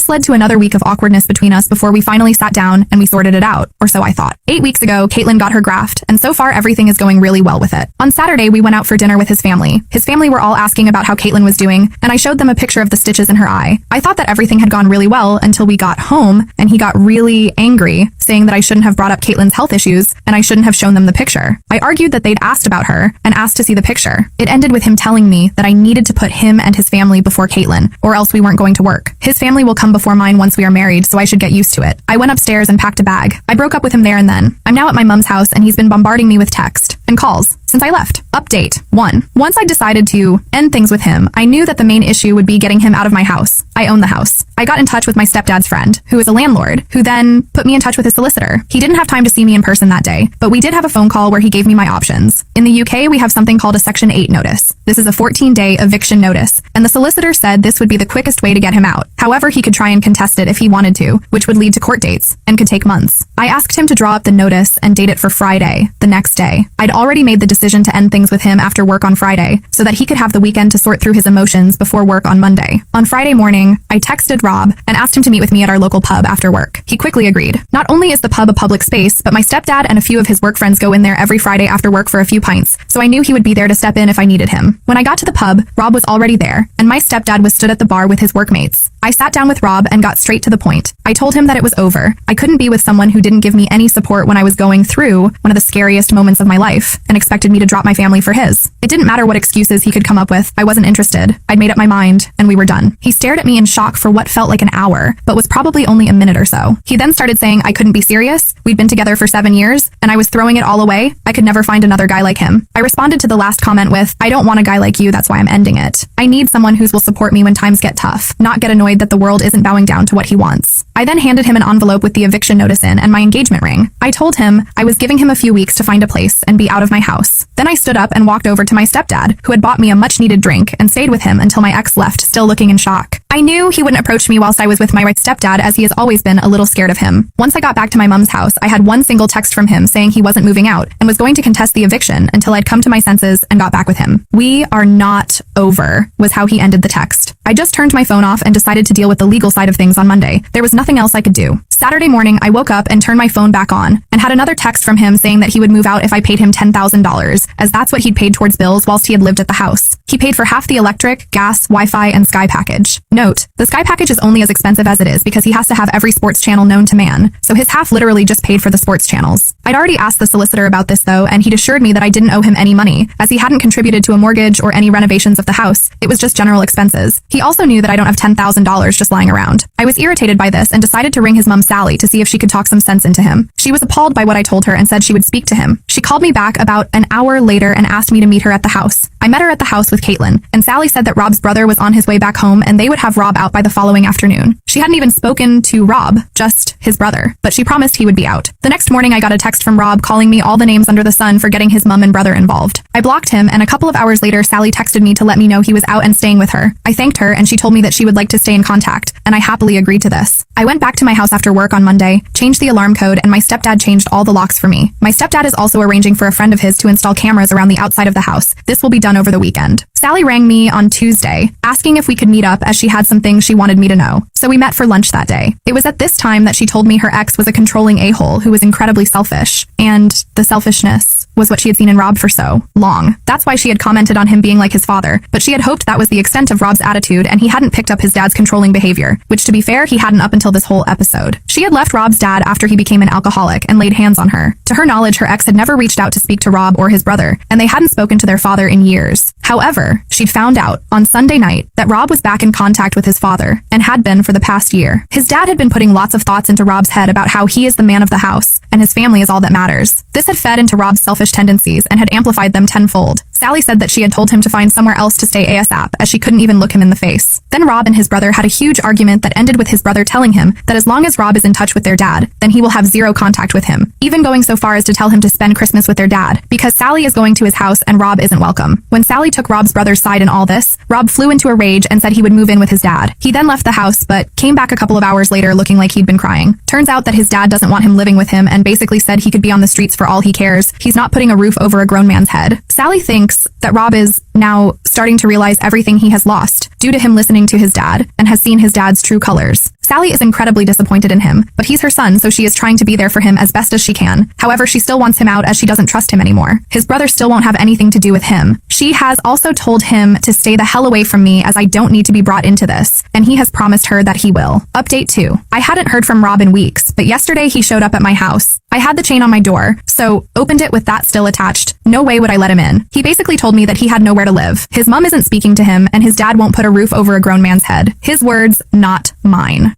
This led to another week of awkwardness between us before we finally sat down and we sorted it out, or so I thought. 8 weeks ago, Caitlin got her graft, and so far everything is going really well with it. On Saturday, we went out for dinner with his family. His family were all asking about how Caitlin was doing, and I showed them a picture of the stitches in her eye. I thought that everything had gone really well until we got home, and he got really angry, saying that I shouldn't have brought up Caitlin's health issues, and I shouldn't have shown them the picture. I argued that they'd asked about her, and asked to see the picture. It ended with him telling me that I needed to put him and his family before Caitlin, or else we weren't going to work. His family will come before mine once we are married, so I should get used to it. I went upstairs and packed a bag. I broke up with him there and then. I'm now at my mom's house, and he's been bombarding me with text and calls since I left. Update 1. Once I decided to end things with him, I knew that the main issue would be getting him out of my house. I own the house. I got in touch with my stepdad's friend, who is a landlord, who then put me in touch with his solicitor. He didn't have time to see me in person that day, but we did have a phone call where he gave me my options. In the UK, we have something called a Section 8 notice. This is a 14-day eviction notice, and the solicitor said this would be the quickest way to get him out. However, he could try and contest it if he wanted to, which would lead to court dates, and could take months. I asked him to draw up the notice and date it for Friday, the next day. I'd already made the decision to end things with him after work on Friday, so that he could have the weekend to sort through his emotions before work on Monday. On Friday morning, I texted Rob and asked him to meet with me at our local pub after work. He quickly agreed. Not only is the pub a public space, but my stepdad and a few of his work friends go in there every Friday after work for a few pints, so I knew he would be there to step in if I needed him. When I got to the pub, Rob was already there, and my stepdad was stood at the bar with his workmates. I sat down with Rob and got straight to the point. I told him that it was over. I couldn't be with someone who didn't give me any support when I was going through one of the scariest moments of my life and expected me to drop my family for his. It didn't matter what excuses he could come up with. I wasn't interested. I'd made up my mind, and we were done. He stared at me in shock for what felt like an hour, but was probably only a minute or so. He then started saying I couldn't be serious. We'd been together for 7 years, and I was throwing it all away. I could never find another guy like him. I responded to the last comment with, I don't want a guy like you, that's why I'm ending it. I need someone who will support me when times get tough, not get annoyed that the world isn't bowing down to what he wants. I then handed him an envelope with the eviction notice in and my engagement ring. I told him I was giving him a few weeks to find a place and be out of my house. Then I stood up and walked over to my stepdad, who had bought me a much-needed drink, and stayed with him until my ex left, still looking in shock. I knew he wouldn't approach me whilst I was with my stepdad, as he has always been a little scared of him. Once I got back to my mom's house, I had one single text from him saying he wasn't moving out and was going to contest the eviction until I'd come to my senses and got back with him. We are not over, was how he ended the text. I just turned my phone off and decided to deal with the legal side of things on Monday. There was nothing else I could do. Saturday morning, I woke up and turned my phone back on and had another text from him saying that he would move out if I paid him $10,000, as that's what he'd paid towards bills whilst he had lived at the house. He paid for half the electric, gas, Wi-Fi, and Sky package. Note, the Sky package is only as expensive as it is because he has to have every sports channel known to man, so his half literally just paid for the sports channels. I'd already asked the solicitor about this though, and he'd assured me that I didn't owe him any money, as he hadn't contributed to a mortgage or any renovations of the house. It was just general expenses. He also knew that I don't have $10,000 just lying around. I was irritated by this and decided to ring his mom Sally to see if she could talk some sense into him. She was appalled by what I told her and said she would speak to him. She called me back about an hour later and asked me to meet her at the house. I met her at the house with Caitlin, and Sally said that Rob's brother was on his way back home and they would have Rob out by the following afternoon. She hadn't even spoken to Rob, just his brother, but she promised he would be out. The next morning I got a text from Rob calling me all the names under the sun for getting his mom and brother involved. I blocked him, and a couple of hours later Sally texted me to let me know he was out and staying with her. I thanked her and she told me that she would like to stay in contact, and I happily agreed to this. I went back to my house after work on Monday, changed the alarm code, and my stepdad changed all the locks for me. My stepdad is also arranging for a friend of his to install cameras around the outside of the house. This will be done over the weekend. Sally rang me on Tuesday, asking if we could meet up as she had some things she wanted me to know. So we met for lunch that day. It was at this time that she told me her ex was a controlling a-hole who was incredibly selfish, and the selfishness was what she had seen in Rob for so long. That's why she had commented on him being like his father, but she had hoped that was the extent of Rob's attitude and he hadn't picked up his dad's controlling behavior, which to be fair, he hadn't up until this whole episode. She had left Rob's dad after he became an alcoholic and laid hands on her. To her knowledge, her ex had never reached out to speak to Rob or his brother, and they hadn't spoken to their father in years. However, she'd found out on Sunday night that Rob was back in contact with his father and had been for the past year. His dad had been putting lots of thoughts into Rob's head about how he is the man of the house and his family is all that matters. This had fed into Rob's selfish tendencies and had amplified them tenfold. Sally said that she had told him to find somewhere else to stay ASAP, as she couldn't even look him in the face. Then Rob and his brother had a huge argument that ended with his brother telling him that as long as Rob is in touch with their dad, then he will have zero contact with him, even going so far as to tell him to spend Christmas with their dad, because Sally is going to his house and Rob isn't welcome. When Sally took Rob's brother's side in all this, Rob flew into a rage and said he would move in with his dad. He then left the house, but came back a couple of hours later looking like he'd been crying. Turns out that his dad doesn't want him living with him and basically said he could be on the streets for all he cares. He's not putting a roof over a grown man's head. Sally thinks that Rob is now starting to realize everything he has lost due to him listening to his dad and has seen his dad's true colors. Sally is incredibly disappointed in him, but he's her son, so she is trying to be there for him as best as she can. However, she still wants him out as she doesn't trust him anymore. His brother still won't have anything to do with him. She has also told him to stay the hell away from me as I don't need to be brought into this, and he has promised her that he will. Update 2. I hadn't heard from Rob in weeks, but yesterday he showed up at my house. I had the chain on my door, so opened it with that still attached. No way would I let him in. He basically told me that he had nowhere to live. His mom isn't speaking to him, and his dad won't put a roof over a grown man's head. His words, not mine.